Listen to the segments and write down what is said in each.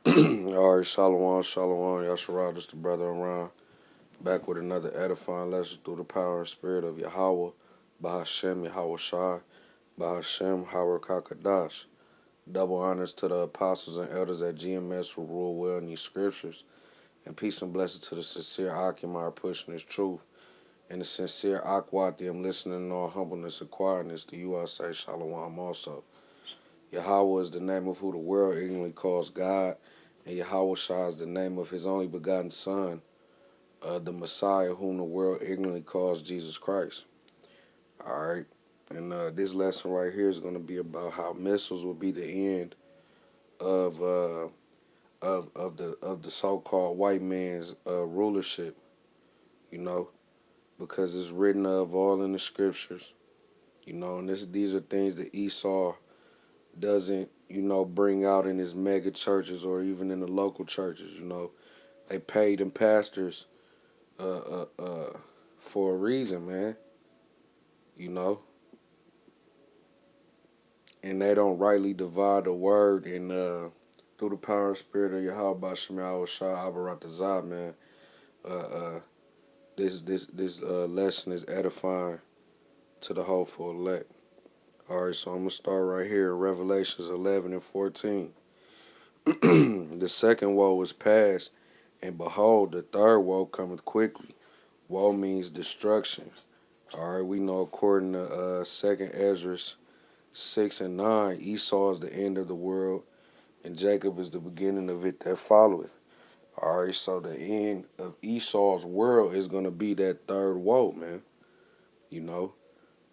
All right, Shalawam, Shalawam, Yasharah, this the brother around, back with another edifying lesson through the power and spirit of Yahawah, Bahasham, Yahawashi, Bahasham, Qadash. Double honors to the apostles and elders at GMS who rule well in these scriptures, and peace and blessing to the sincere Akim pushing this truth, and the sincere Akwathium listening in all humbleness and quietness. To you I say Shalawam also. Yahawah is the name of who the world ignorantly calls God, and Yahawashi is the name of his only begotten Son, the Messiah, whom the world ignorantly calls Jesus Christ. All right, and this lesson right here is going to be about how missiles will be the end of the so-called white man's rulership. You know, because it's written of all in the scriptures. You know, and these are things that Esau doesn't, bring out in his mega churches or even in the local churches. They paid them pastors uh, uh, uh, for a reason, man. You know, and they don't rightly divide the word. And through the power and spirit of Yahawah, Bahasham, Yahawah, man. Uh, uh, this lesson is edifying to the hopeful elect. All right, so I'm gonna start right here in Revelations 11 and 14. The second woe is past, and behold, the third woe cometh quickly. Woe means destruction. All right, we know according to Second Ezra 6 and 9, Esau is the end of the world, and Jacob is the beginning of it that followeth. All right, so the end of Esau's world is gonna be that third woe, man. You know,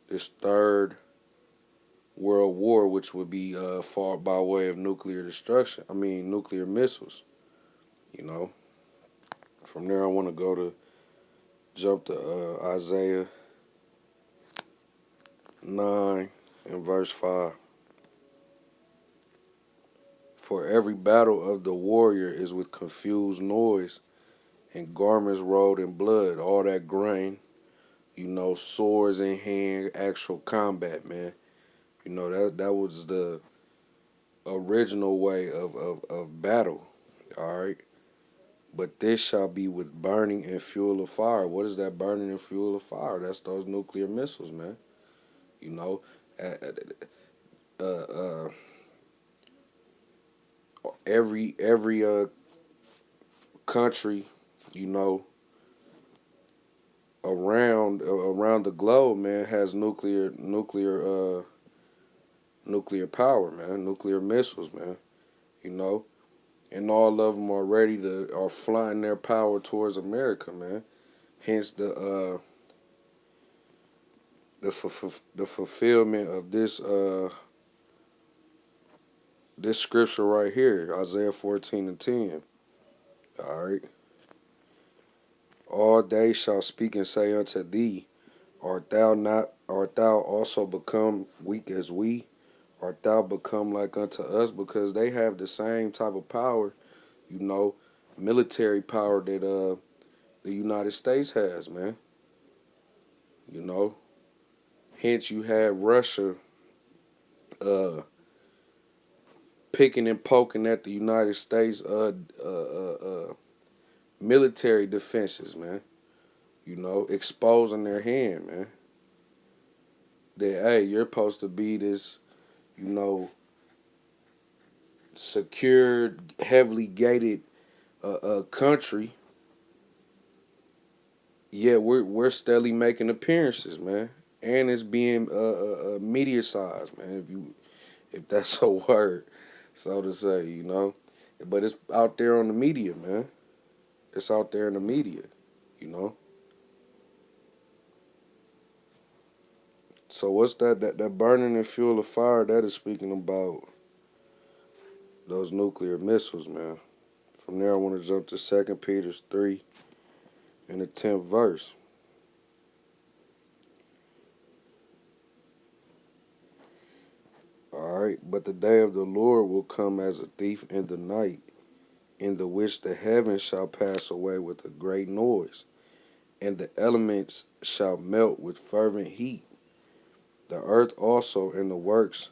this third world war, which would be fought by way of nuclear destruction. I mean, nuclear missiles. You know, from there I want to jump to Isaiah 9 and verse 5. For every battle of the warrior is with confused noise and garments rolled in blood, all that grain, swords in hand, actual combat, man. That was the original way of battle, all right? But this shall be with burning and fuel of fire. What is that burning and fuel of fire? That's those nuclear missiles, man. You know, uh, uh, uh, every country, you know, around the globe, man, has nuclear power, man, nuclear missiles, man. You know, and all of them are flying their power towards America, man. Hence the fulfillment of this scripture right here, Isaiah 14 and 10. All right. All they shall speak and say unto thee, art thou also become weak as we? Art thou become like unto us? Because they have the same type of power, you know, military power that the United States has, man. You know. Hence you had Russia uh picking and poking at the United States military defenses, man. Exposing their hand, man. That hey, you're supposed to be this, you know, secured, heavily gated country. Yeah, we're steadily making appearances, man, and it's being media sized, man. If that's a word, so to say, but it's out there on the media, man. It's out there in the media, you know. So what's that burning and fuel of fire? That is speaking about those nuclear missiles, man. From there, I want to jump to 2 Peter 3 and the 10th verse. All right, but the day of the Lord will come as a thief in the night, in the which the heavens shall pass away with a great noise, and the elements shall melt with fervent heat. The earth also and the works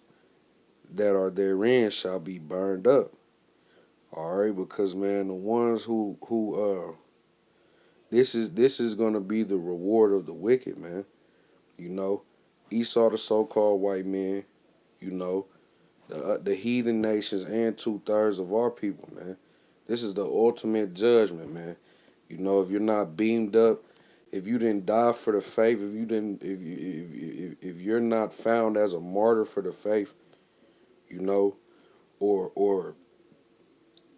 that are therein shall be burned up. All right, because man, the ones who this is gonna be the reward of the wicked, man. You know, Esau, the so-called white man. You know, the heathen nations and 2/3 of our people, man. This is the ultimate judgment, man. You know, if you're not beamed up, if you didn't die for the faith, if you didn't, if you're not found as a martyr for the faith, you know, or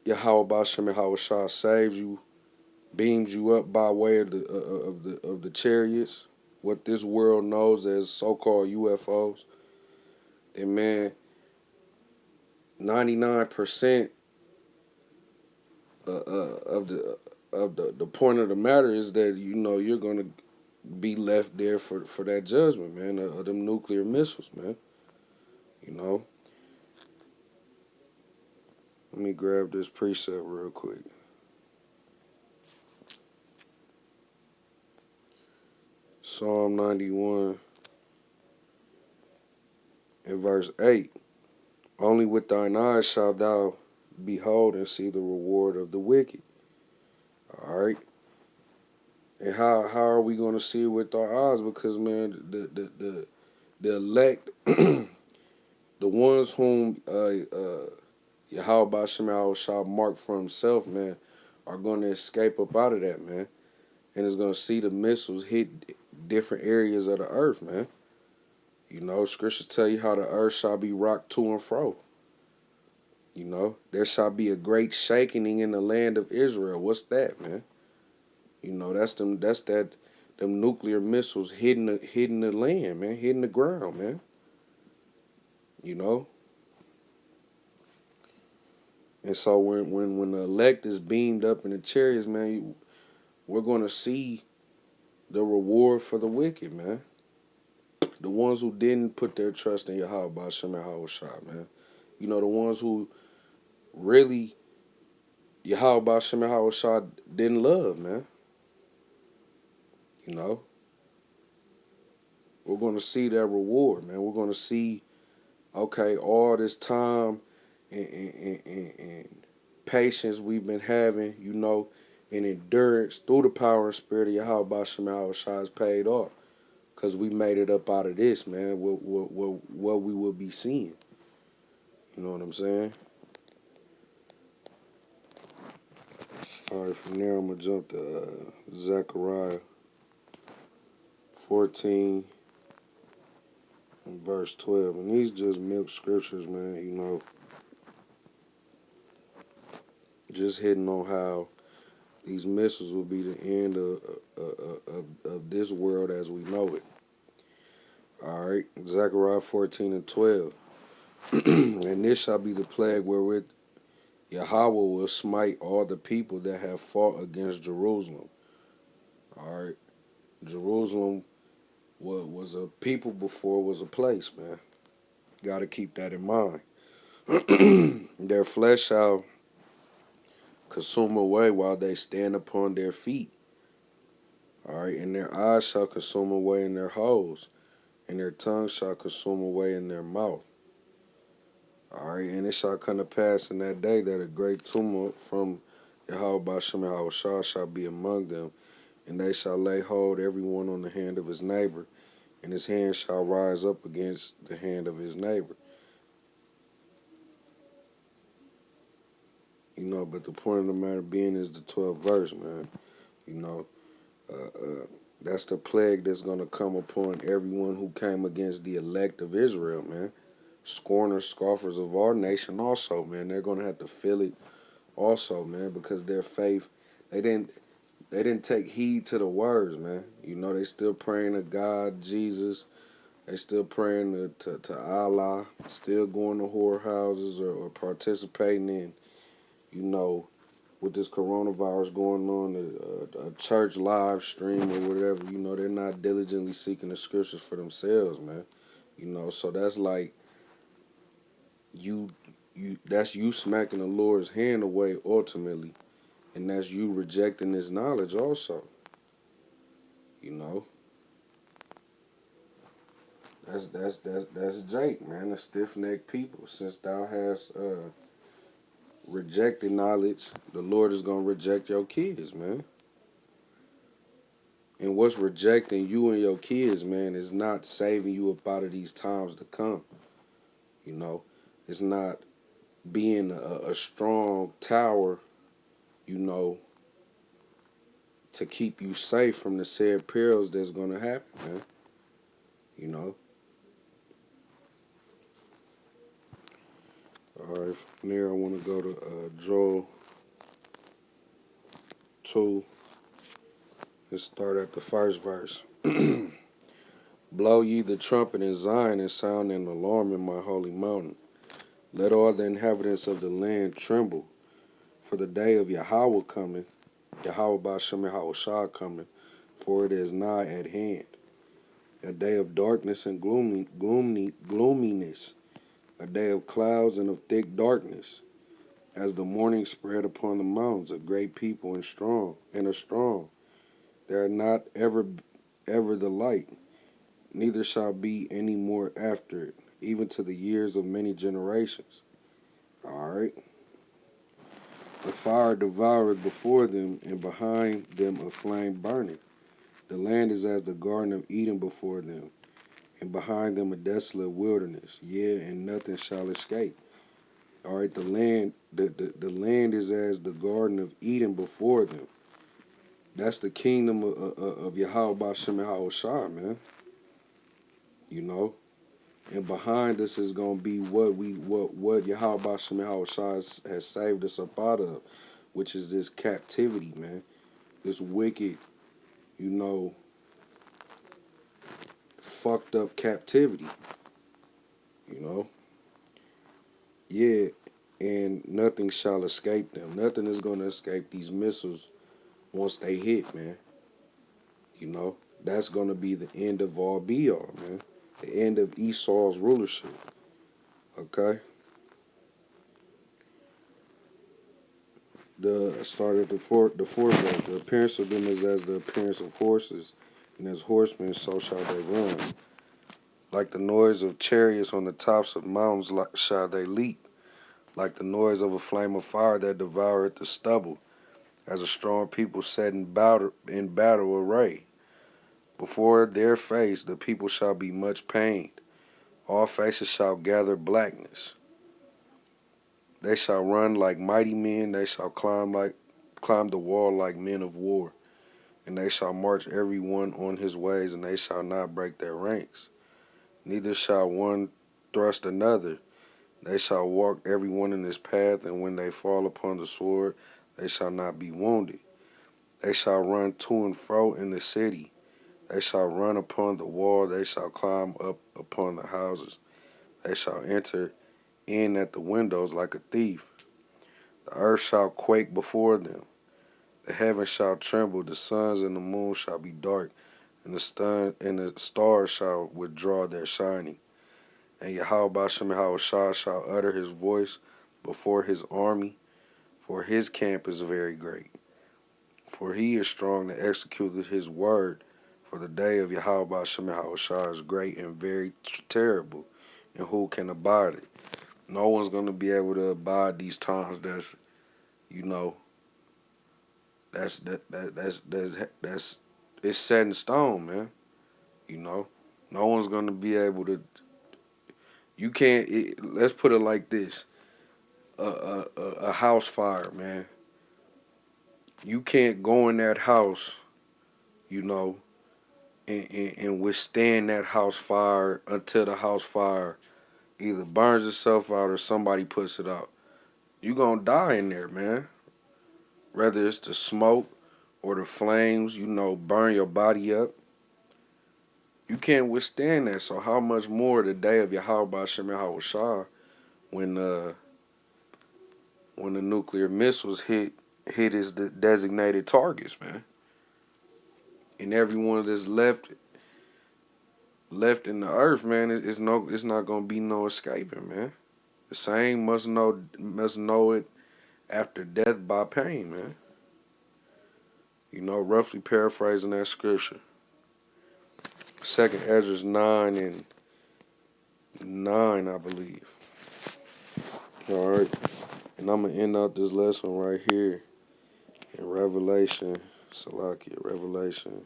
Yahawah Bahasham Yahawah saves you, beams you up by way of the chariots, what this world knows as so-called UFOs, and man, 99% of the point of the matter is that you know you're gonna be left there for that judgment, man, of them nuclear missiles, man. You know, let me grab this precept real quick. Psalm 91 and verse 8. Only with thine eyes shalt thou behold and see the reward of the wicked. All right. And how are we going to see it with our eyes? Because man, the elect, the ones whom Yahawah Shema shall mark for himself, man, are going to escape up out of that, man, and is going to see the missiles hit different areas of the earth, man. You know, scriptures tell you how the earth shall be rocked to and fro. You know, there shall be a great shaking in the land of Israel. What's that, man? You know, that's them. That's that. Them nuclear missiles hitting the land, man, hitting the ground, man. You know, and so when the elect is beamed up in the chariots, man, we're gonna see the reward for the wicked, man. The ones who didn't put their trust in Yahawah Bahasham Yahawah, man. You know, the ones who really Yahawah Bahasham Yahawah didn't love, man. You know, we're gonna see that reward, man. We're gonna see, okay, all this time and patience we've been having, you know, and endurance through the power and spirit of Yahawah Bahasham Yahawah has paid off. Because we made it up out of this, man, what we will be seeing. You know what I'm saying? All right, from there I'm going to jump to Zechariah 14 and verse 12. And these just milk scriptures, man, you know, just hitting on how these missiles will be the end of this world as we know it. All right, Zechariah 14 and 12. And this shall be the plague wherewith Yahawah will smite all the people that have fought against Jerusalem. All right, Jerusalem was a people before it was a place, man. Got to keep that in mind. Their flesh shall consume away while they stand upon their feet. All right, and their eyes shall consume away in their holes, and their tongue shall consume away in their mouth. All right, and it shall come to pass in that day that a great tumult from Yahawah Bahasham Yahawah shall be among them, and they shall lay hold every one on the hand of his neighbor, and his hand shall rise up against the hand of his neighbor. You know, but the point of the matter being is the 12th verse, man. You know, that's the plague that's going to come upon everyone who came against the elect of Israel, man. Scorners, scoffers of our nation also, man. They're going to have to feel it also, man, because their faith, they didn't take heed to the words, man. You know, they still praying to God, Jesus. They still praying to Allah, still going to whorehouses or participating in, you know, with this coronavirus going on, a church live stream or whatever. You know, they're not diligently seeking the scriptures for themselves, man. You know, so that's like you that's you smacking the Lord's hand away ultimately, and that's you rejecting his knowledge also. You know, that's Jake, man, a stiff necked people. Since thou hast rejecting knowledge, the Lord is gonna reject your kids, man. And what's rejecting you and your kids, man, is not saving you up out of these times to come. You know, it's not being a strong tower, you know, to keep you safe from the said perils that's gonna happen, man. You know. All right, from there I want to go to Joel 2. Let's start at the first verse. Blow ye the trumpet in Zion and sound an alarm in my holy mountain. Let all the inhabitants of the land tremble, for the day of Yahawah cometh, Yahawah Bahasham Yahawashi cometh, for it is nigh at hand. A day of darkness and gloominess, a day of clouds and of thick darkness, as the morning spread upon the mountains, a great people and strong, and a strong. There are not ever the light, neither shall be any more after it, even to the years of many generations. All right. The fire devoureth before them, and behind them a flame burneth. The land is as the garden of Eden before them, and behind them a desolate wilderness. Yea, and nothing shall escape. All right, the land is as the garden of Eden before them. That's the kingdom of Yahawah Bahasham Yahawashi, man. You know, and behind us is gonna be what Yahawah Bahasham Yahawashi has saved us up out of, which is this captivity, man. This wicked, you know, fucked up captivity. You know, yeah, and nothing shall escape them. Nothing is gonna escape these missiles once they hit, man. You know, that's gonna be the end of all be all, man. The end of Esau's rulership. Okay. The start at the fourth verse. The appearance of them is as the appearance of horses, and as horsemen so shall they run. Like the noise of chariots on the tops of mountains shall they leap. Like the noise of a flame of fire that devoureth the stubble, as a strong people set in battle array. Before their face the people shall be much pained. All faces shall gather blackness. They shall run like mighty men, they shall climb the wall like men of war, and they shall march every one on his ways, and they shall not break their ranks. Neither shall one thrust another. They shall walk every one in his path, and when they fall upon the sword, they shall not be wounded. They shall run to and fro in the city. They shall run upon the wall. They shall climb up upon the houses. They shall enter in at the windows like a thief. The earth shall quake before them. The heavens shall tremble. The suns and the moon shall be dark, and the stars shall withdraw their shining. And Yahawah Bahasham Yahawashi shall utter his voice before his army, for his camp is very great. For he is strong to execute his word, for the day of Yahawah Bahasham Yahawashi is great and very terrible, and who can abide it? No one's going to be able to abide these times. That's, you know, that's it's set in stone, man. You know, no one's going to be able to. You can't. Let's put it like this: a house fire, man. You can't go in that house, you know, and withstand that house fire until the house fire either burns itself out or somebody puts it out. You gonna die in there, man. Whether it's the smoke or the flames, you know, burn your body up. You can't withstand that. So how much more the day of Yahawah Bahasham Yahawashi when the nuclear missiles hit his designated targets, man. And everyone that's left in the earth, man, it's not gonna be no escaping, man. The same must know it after death by pain, man. You know, roughly paraphrasing that scripture. Second Ezra 9:9, I believe. All right. And I'm going to end out this lesson right here in Revelation, Salakia, Revelation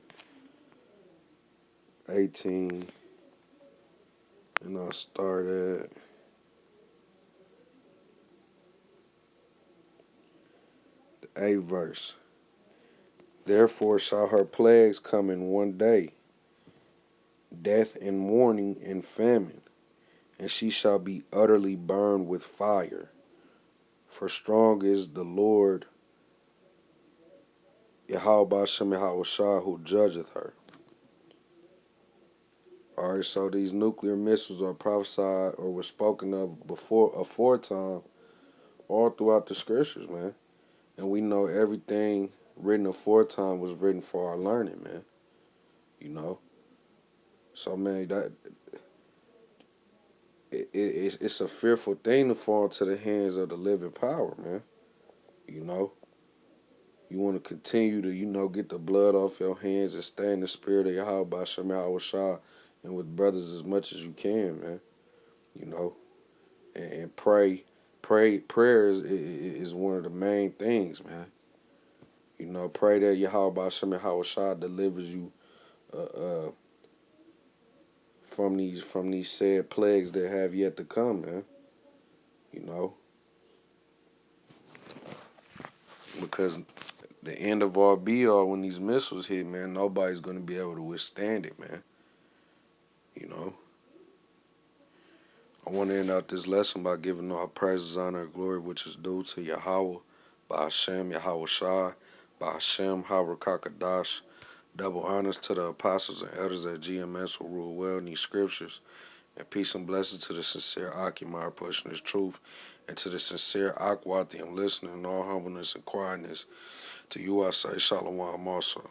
18. And I'll start at the 8th verse. Therefore shall her plagues come in one day, death and mourning and famine, and she shall be utterly burned with fire. For strong is the Lord, Bahasham Yahawashi, who judgeth her. Alright, so these nuclear missiles are prophesied or were spoken of aforetime all throughout the scriptures, man. And we know everything written aforetime was written for our learning, man. You know? So, man, it's a fearful thing to fall into the hands of the living power, man. You know? You want to continue to, get the blood off your hands and stay in the spirit of Yahawah, Bahasham Yahawashi, and with brothers as much as you can, man. You know? And pray. Prayer is one of the main things, man. You know, pray that Yahawah Bahasham Yahawashi delivers you from these said plagues that have yet to come, man. You know, because the end of all be all, when these missiles hit, man, nobody's gonna be able to withstand it, man. You know. I want to end out this lesson by giving all praises, honor, and glory which is due to Yahawah, Bahasham, Yahawashi, Bahasham, Rawchaa, Qadash. Double honors to the apostles and elders at GMS who rule well in these scriptures. And peace and blessings to the sincere Akim, pushing this truth, and to the sincere Akwati, I'm listening in all humbleness and quietness. To you I say Shalawam also.